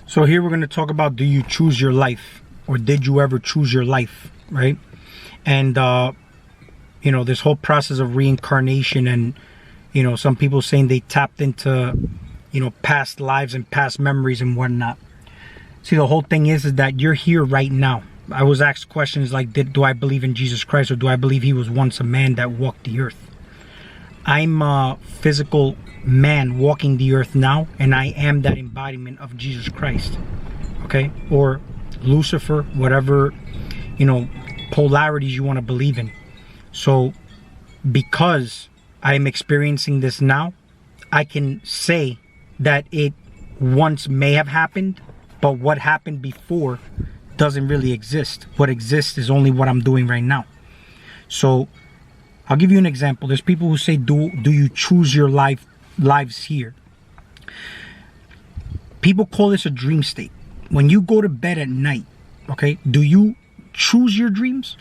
So here we're going to talk about, do you choose your life, or did you ever choose your life, right? And, you know, this whole process of reincarnation, and, you know, some people saying they tapped into, you know, past lives and past memories and whatnot. See, the whole thing is that you're here right now. I was asked questions like, do I believe in Jesus Christ, or do I believe he was once a man that walked the earth? I'm a physical man walking the earth now, and I am that embodiment of Jesus Christ, okay? Or Lucifer, whatever, you know, polarities you want to believe in. So because I'm experiencing this now, I can say that it once may have happened, but what happened before doesn't really exist. What exists is only what I'm doing right now. So I'll give you an example. There's people who say, do you choose your lives here? People call this a dream state. When you go to bed at night, okay, do you choose your dreams?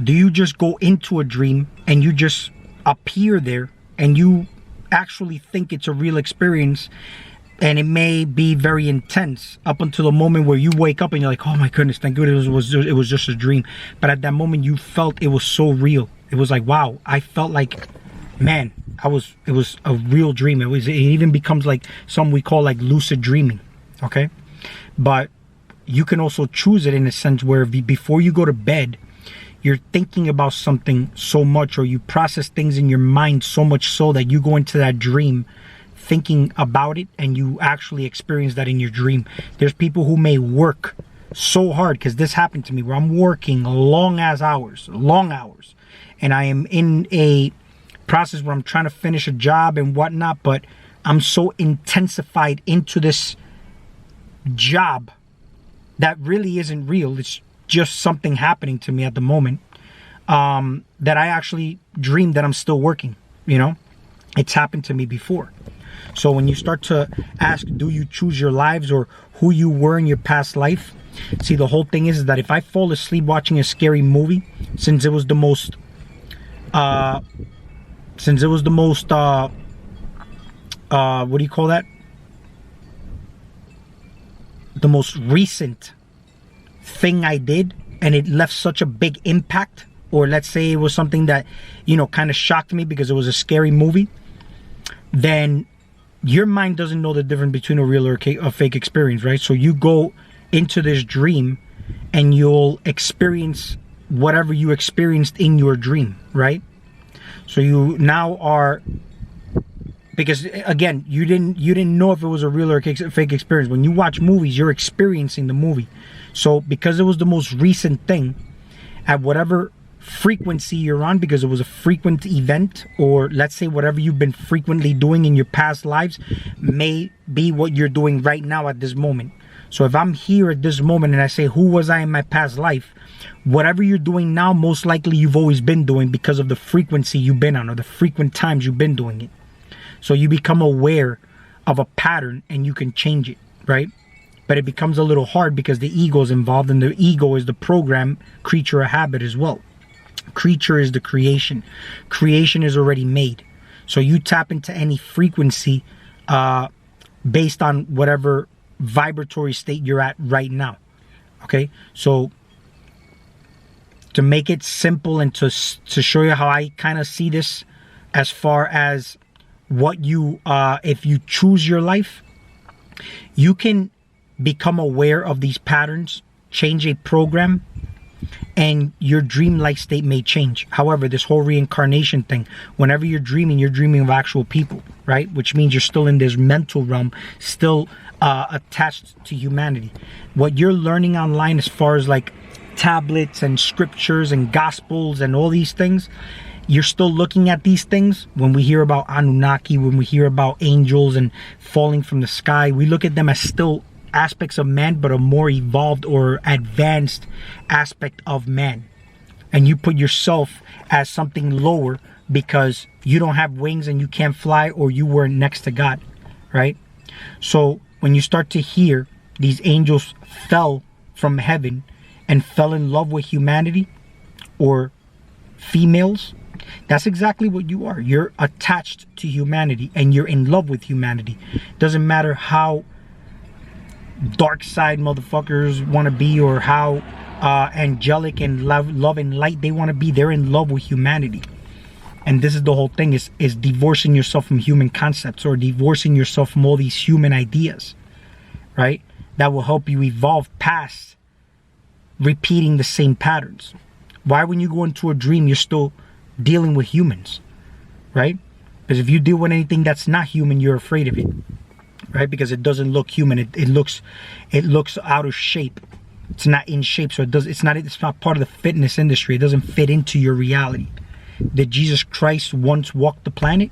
Do you just go into a dream and you just appear there and you actually think it's a real experience, and it may be very intense up until the moment where you wake up and you're like, oh my goodness, thank goodness it was just a dream. But at that moment you felt it was so real. It was like, wow, I felt like, man, it was a real dream. It even becomes like something we call like lucid dreaming, okay? But you can also choose it in a sense where before you go to bed, you're thinking about something so much, or you process things in your mind so much so that you go into that dream thinking about it, and you actually experience that in your dream. There's people who may work so hard, because this happened to me, where I'm working long hours, and I am in a process where I'm trying to finish a job and whatnot, but I'm so intensified into this job that really isn't real. It's just something happening to me at the moment, that I actually dream that I'm still working, you know? It's happened to me before. So when you start to ask, do you choose your lives, or who you were in your past life? See, the whole thing is that if I fall asleep watching a scary movie, since it was the most what do you call that? The most recent thing I did, and it left such a big impact, or let's say it was something that, you know, kind of shocked me because it was a scary movie, then your mind doesn't know the difference between a real or a fake experience, right? So you go into this dream and you'll experience whatever you experienced in your dream, right? So you now are, because again, you didn't know if it was a real or fake experience. When you watch movies, you're experiencing the movie. So because it was the most recent thing, at whatever frequency you're on, because it was a frequent event, or let's say whatever you've been frequently doing in your past lives may be what you're doing right now at this moment. So if I'm here at this moment and I say, who was I in my past life? Whatever you're doing now, most likely you've always been doing, because of the frequency you've been on, or the frequent times you've been doing it. So you become aware of a pattern and you can change it, right? But it becomes a little hard because the ego is involved, and the ego is the program, creature, or habit as well. Creature is the creation. Creation is already made. So you tap into any frequency based on whatever vibratory state you're at right now. Okay? So to make it simple, and to show you how I kind of see this, as far as what you, if you choose your life, you can become aware of these patterns, change a program, and your dreamlike state may change. However, this whole reincarnation thing, whenever you're dreaming of actual people, right? Which means you're still in this mental realm, still attached to humanity. What you're learning online, as far as like tablets and scriptures and gospels and all these things, you're still looking at these things. When we hear about Anunnaki, when we hear about angels and falling from the sky, we look at them as still aspects of man, but a more evolved or advanced aspect of man. And you put yourself as something lower because you don't have wings and you can't fly, or you weren't next to God, right? So when you start to hear these angels fell from heaven and fell in love with humanity, or females, that's exactly what you are. You're attached to humanity and you're in love with humanity. Doesn't matter how dark side motherfuckers want to be, or how angelic and love and light they want to be. They're in love with humanity. And this is the whole thing, is divorcing yourself from human concepts, or divorcing yourself from all these human ideas, right? That will help you evolve past repeating the same patterns. Why, when you go into a dream, you're still dealing with humans, right? Because if you deal with anything that's not human, you're afraid of it, right? Because it doesn't look human. It looks out of shape. It's not in shape, so it's not part of the fitness industry. It doesn't fit into your reality. Did Jesus Christ once walk the planet?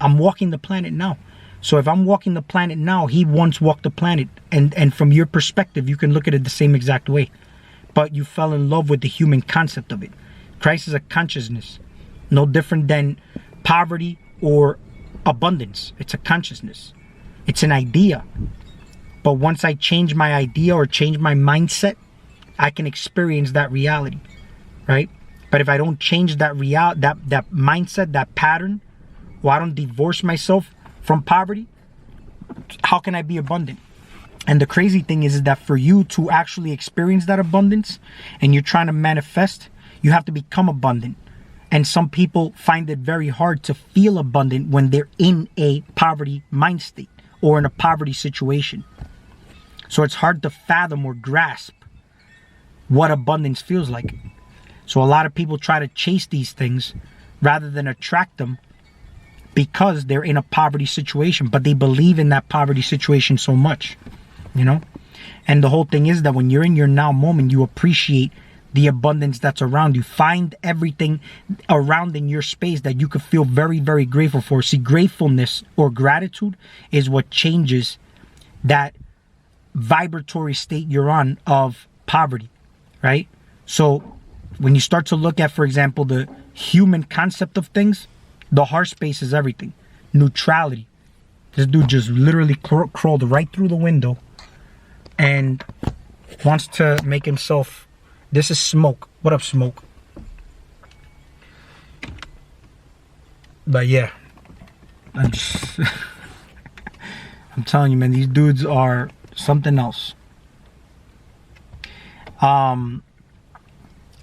I'm walking the planet now. So if I'm walking the planet now, he once walked the planet. And from your perspective, you can look at it the same exact way. But you fell in love with the human concept of it. Christ is a consciousness. No different than poverty or abundance. It's a consciousness. It's an idea. But once I change my idea or change my mindset, I can experience that reality, right? But if I don't change that that mindset, that pattern, or I don't divorce myself from poverty, how can I be abundant? And the crazy thing is that for you to actually experience that abundance, and you're trying to manifest, you have to become abundant. And some people find it very hard to feel abundant when they're in a poverty mind state or in a poverty situation. So it's hard to fathom or grasp what abundance feels like. So a lot of people try to chase these things rather than attract them because they're in a poverty situation, but they believe in that poverty situation so much, you know? And the whole thing is that when you're in your now moment, you appreciate the abundance that's around you. Find everything around in your space that you could feel very, very grateful for. See, gratefulness or gratitude is what changes that vibratory state you're on of poverty, right? So when you start to look at, for example, the human concept of things, the heart space is everything. Neutrality. This dude just literally crawled right through the window and wants to make himself... This is Smoke. What up, Smoke? But yeah, I'm telling you, man, these dudes are something else.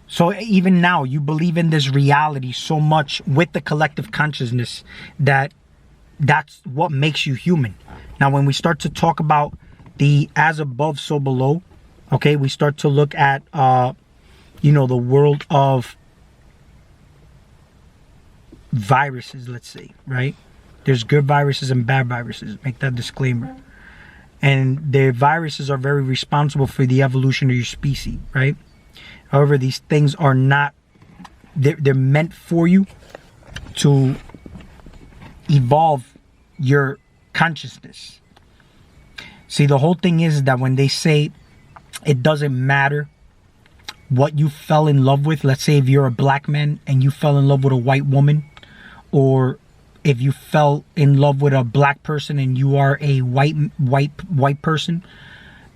So even now, you believe in this reality so much with the collective consciousness that that's what makes you human. Now, when we start to talk about the as above, so below, okay, we start to look at, the world of viruses, let's say, right? There's good viruses and bad viruses. Make that disclaimer. And the viruses are very responsible for the evolution of your species, right? However, these things are not, they're meant for you to evolve your consciousness. See, the whole thing is that when they say it doesn't matter what you fell in love with, let's say if you're a black man and you fell in love with a white woman, or if you fell in love with a black person and you are a white person,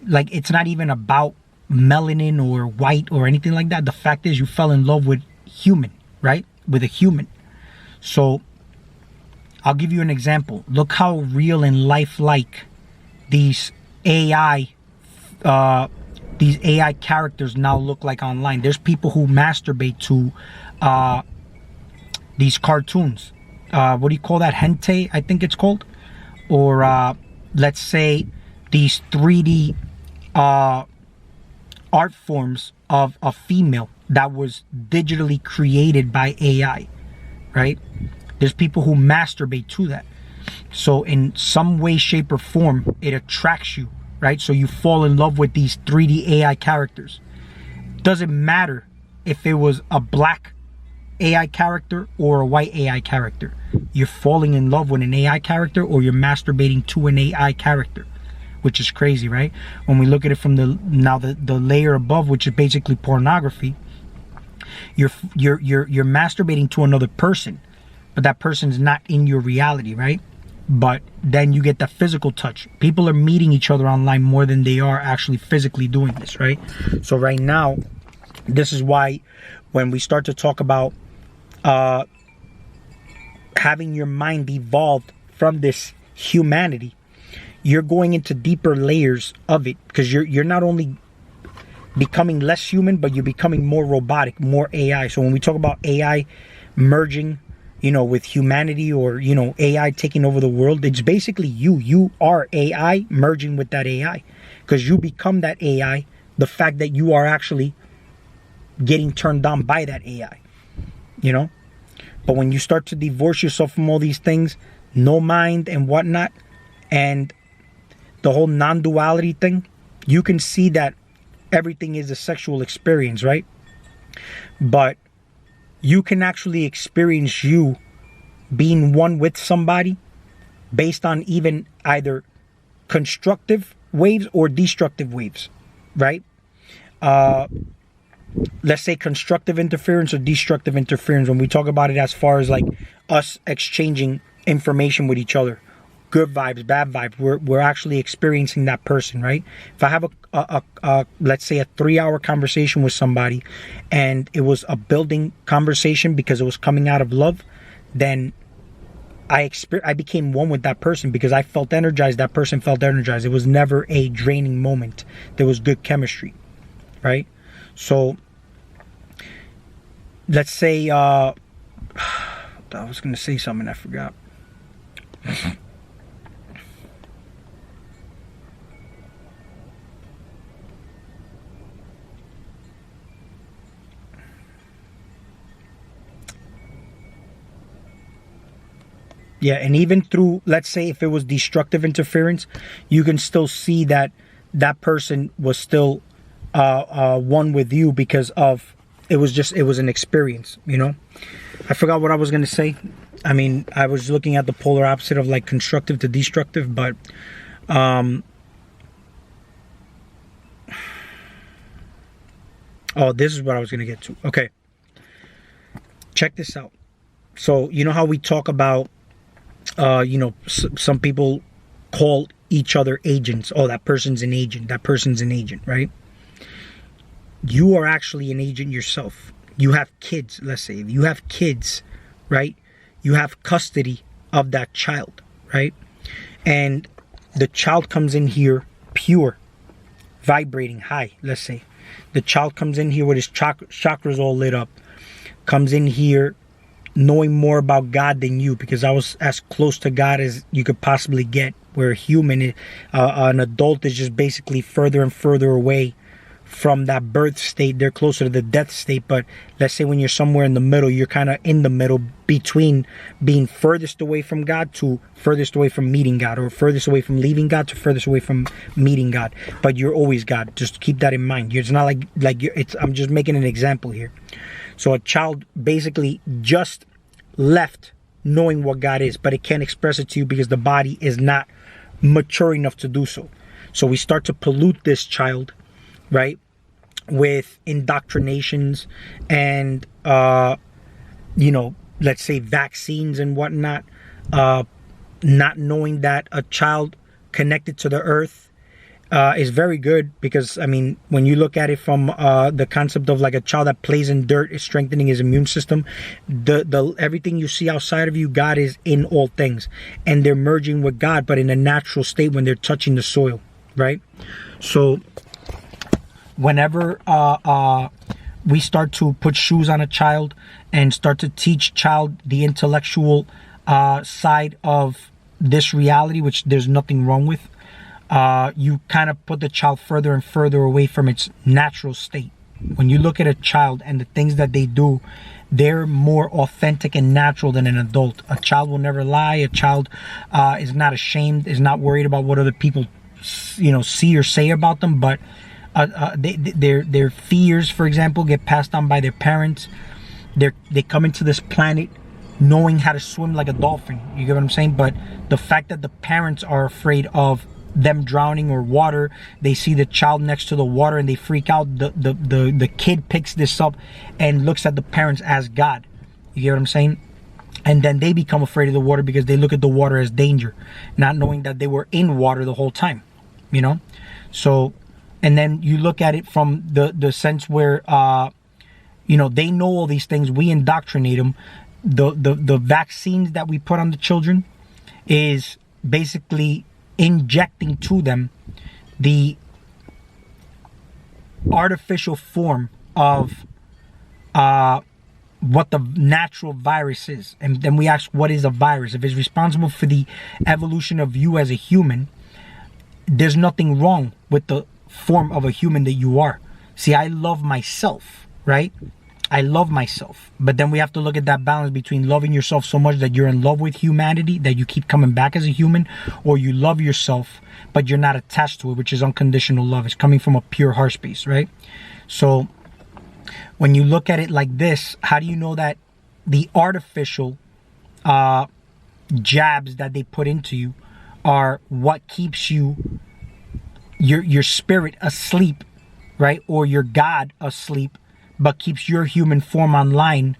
like, it's not even about melanin or white or anything like that. The fact is you fell in love with human, right? With a human. So I'll give you an example. Look how real and lifelike these AI characters now look like online. There's people who masturbate to these cartoons. What do you call that? Hentai, I think it's called. Or let's say these 3D art forms of a female that was digitally created by AI, right? There's people who masturbate to that. So in some way, shape, or form, it attracts you, right? So you fall in love with these 3D AI characters. Doesn't matter if it was a black AI character or a white AI character. You're falling in love with an AI character, or you're masturbating to an AI character, which is crazy, right? When we look at it from the layer above, which is basically pornography, you're masturbating to another person, but that person's not in your reality, right? But then you get the physical touch. People are meeting each other online more than they are actually physically doing this, right? So right now, this is why when we start to talk about having your mind evolved from this humanity, you're going into deeper layers of it, because you're not only becoming less human, but you're becoming more robotic, more AI. So when we talk about AI merging, with humanity, or, AI taking over the world, it's basically you are AI merging with that AI, because you become that AI, the fact that you are actually getting turned on by that AI, But when you start to divorce yourself from all these things, no mind and whatnot, and the whole non-duality thing, you can see that everything is a sexual experience, right? But you can actually experience you being one with somebody based on even either constructive waves or destructive waves, right? Let's say constructive interference or destructive interference, when we talk about it as far as like us exchanging information with each other, good vibes, bad vibes, we're actually experiencing that person, right? If I have a let's say a 3-hour conversation with somebody, and it was a building conversation because it was coming out of love, then I became one with that person because I felt energized, that person felt energized. It was never a draining moment. There was good chemistry, right? So let's say I was going to say something, I forgot. Yeah, and even through, let's say if it was destructive interference, you can still see that that person was still one with you because of, it was an experience, I forgot what I was going to say. I mean, I was looking at the polar opposite of like constructive to destructive, but this is what I was going to get to. Okay. Check this out. So, you know how we talk about some people call each other agents. Oh, that person's an agent. That person's an agent, right? You are actually an agent yourself. You have kids, let's say. If you have kids, right? You have custody of that child, right? And the child comes in here pure, vibrating high, let's say. The child comes in here with his chakras all lit up. Comes in here knowing more about God than you, because I was as close to God as you could possibly get, where a human, an adult, is just basically further and further away from that birth state. They're closer to the death state. But let's say when you're somewhere in the middle, you're kind of in the middle between being furthest away from God to furthest away from meeting God, or furthest away from leaving God to furthest away from meeting God. But you're always God. Just keep that in mind. It's not like I'm just making an example here. So a child basically just left knowing what God is, but it can't express it to you because the body is not mature enough to do so. So we start to pollute this child, right, with indoctrinations and, let's say vaccines and whatnot, not knowing that a child connected to the earth is very good, because I mean, when you look at it from the concept of like a child that plays in dirt is strengthening his immune system, the everything you see outside of you, God is in all things, and they're merging with God, but in a natural state when they're touching the soil, right? So whenever we start to put shoes on a child and start to teach child the intellectual side of this reality, which there's nothing wrong with, you kind of put the child further and further away from its natural state. When you look at a child and the things that they do, they're more authentic and natural than an adult. A child will never lie. A child is not ashamed, is not worried about what other people, see or say about them. But their fears, for example, get passed on by their parents. They come into this planet knowing how to swim like a dolphin. You get what I'm saying? But the fact that the parents are afraid of them drowning or water, they see the child next to the water and they freak out. The kid picks this up and looks at the parents as God. You get what I'm saying? And then they become afraid of the water because they look at the water as danger, not knowing that they were in water the whole time, So, and then you look at it from the sense where, they know all these things. We indoctrinate them. The vaccines that we put on the children is basically injecting to them the artificial form of what the natural virus is. And then we ask, what is a virus? If it's responsible for the evolution of you as a human, there's nothing wrong with the form of a human that you are. See, I love myself, right? I love myself. But then we have to look at that balance between loving yourself so much that you're in love with humanity, that you keep coming back as a human, or you love yourself, but you're not attached to it, which is unconditional love. It's coming from a pure heart space, right? So when you look at it like this, how do you know that the artificial jabs that they put into you are what keeps your spirit asleep, right? Or your God asleep, but keeps your human form online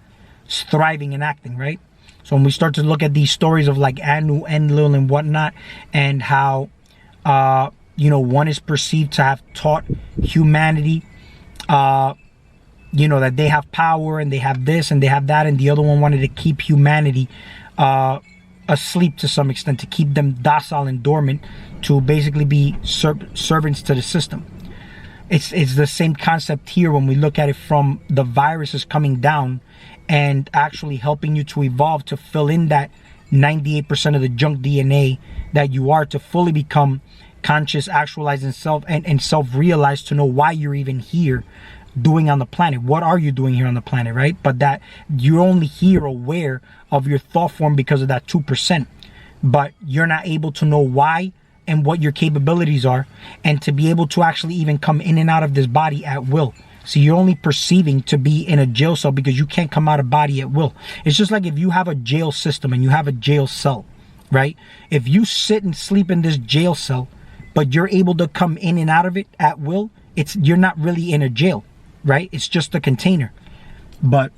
thriving and acting, right? So when we start to look at these stories of like Anu, Enlil, and whatnot, and how one is perceived to have taught humanity that they have power and they have this and they have that, and the other one wanted to keep humanity asleep to some extent, to keep them docile and dormant, to basically be servants to the system. It's the same concept here when we look at it from the viruses coming down and actually helping you to evolve, to fill in that 98% of the junk DNA that you are, to fully become conscious, actualized, and self-realized, to know why you're even here doing on the planet. What are you doing here on the planet, right? But that you're only here aware of your thought form because of that 2%. But you're not able to know why and what your capabilities are, and to be able to actually even come in and out of this body at will. So you're only perceiving to be in a jail cell because you can't come out of body at will. It's just like if you have a jail system and you have a jail cell, right? If you sit and sleep in this jail cell, but you're able to come in and out of it at will, you're not really in a jail, right? It's just a container. But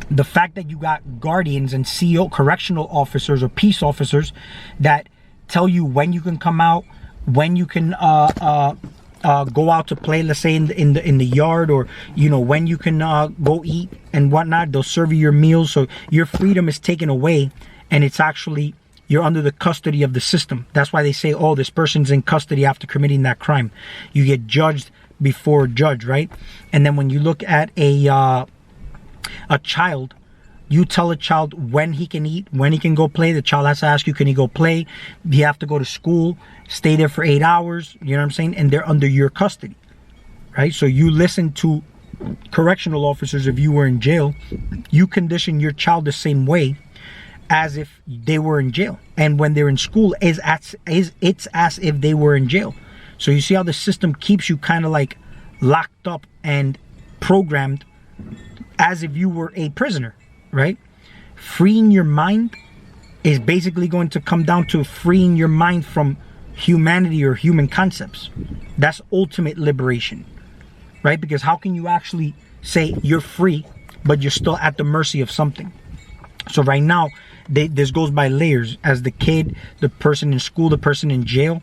the fact that you got guardians and correctional officers or peace officers that tell you when you can come out, when you can go out to play, let's say in the yard, or when you can go eat and whatnot. They'll serve you your meals, so your freedom is taken away, and it's actually, you're under the custody of the system. That's why they say, oh, this person's in custody after committing that crime. You get judged before a judge, right? And then when you look at a child, you tell a child when he can eat, when he can go play. The child has to ask you, can he go play? You have to go to school, stay there for 8 hours, you know what I'm saying? And they're under your custody, right? So you listen to correctional officers. If you were in jail, you condition your child the same way as if they were in jail. And when they're in school, it's as if they were in jail. So you see how the system keeps you kind of like locked up and programmed as if you were a prisoner, right? Freeing your mind is basically going to come down to freeing your mind from humanity or human concepts. That's ultimate liberation, right? Because how can you actually say you're free, but you're still at the mercy of something? So right now, this goes by layers. As the kid, the person in school, the person in jail,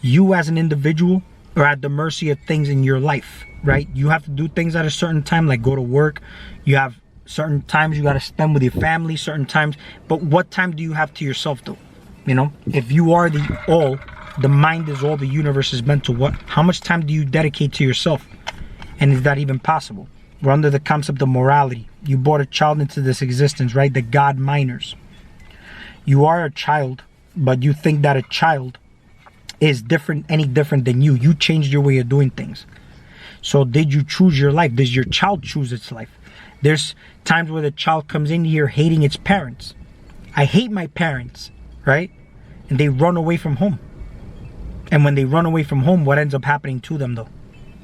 you as an individual are at the mercy of things in your life, right? You have to do things at a certain time, like go to work. You have certain times you got to spend with your family, certain times. But what time do you have to yourself, though? If you are the all, the mind is all, the universe is meant to what? How much time do you dedicate to yourself? And is that even possible? We're under the concept of morality. You brought a child into this existence, right? The God minors. You are a child, but you think that a child is any different than you. You changed your way of doing things. So did you choose your life? Does your child choose its life? There's times where the child comes in here hating its parents. I hate my parents, right? And they run away from home. And when they run away from home, what ends up happening to them, though?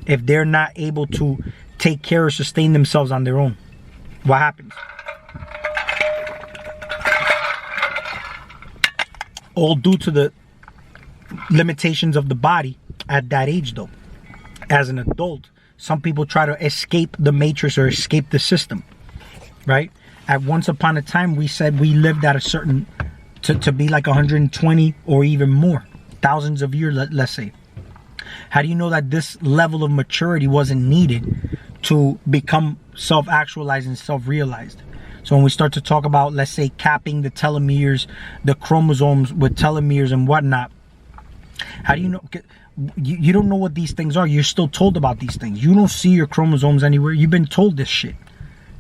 If they're not able to take care or sustain themselves on their own, what happens? All due to the limitations of the body at that age, though. As an adult, some people try to escape the matrix or escape the system, right? At once upon a time, we said we lived at a certain, to be like 120 or even more, thousands of years, let's say. How do you know that this level of maturity wasn't needed to become self-actualized and self-realized? So when we start to talk about, let's say, capping the telomeres, the chromosomes with telomeres and whatnot, How do you know? You don't know what these things are. You're still told about these things. You don't see your chromosomes anywhere. You've been told this shit.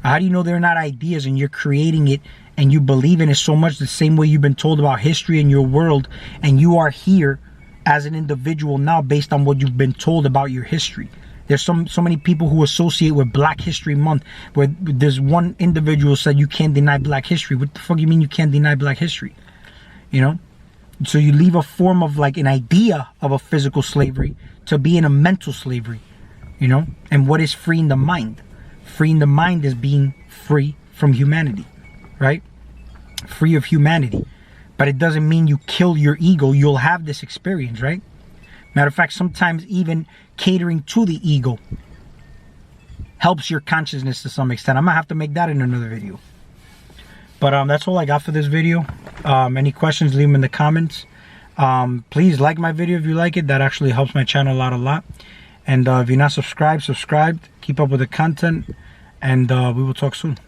How do you know they're not ideas and you're creating it and you believe in it so much the same way you've been told about history in your world, and you are here as an individual now based on what you've been told about your history? There's so many people who associate with Black History Month, where there's one individual said you can't deny Black history. What the fuck you mean you can't deny Black history? You know? So you leave a form of like an idea of a physical slavery to be in a mental slavery, you know? And what is freeing the mind? Freeing the mind is being free from humanity, right? Free of humanity. But it doesn't mean you kill your ego. You'll have this experience, right? Matter of fact, sometimes even catering to the ego helps your consciousness to some extent. I'm gonna have to make that in another video. But that's all I got for this video. Any questions, leave them in the comments. Please like my video if you like it. That actually helps my channel out a lot. And if you're not subscribed, subscribe. Keep up with the content. And we will talk soon.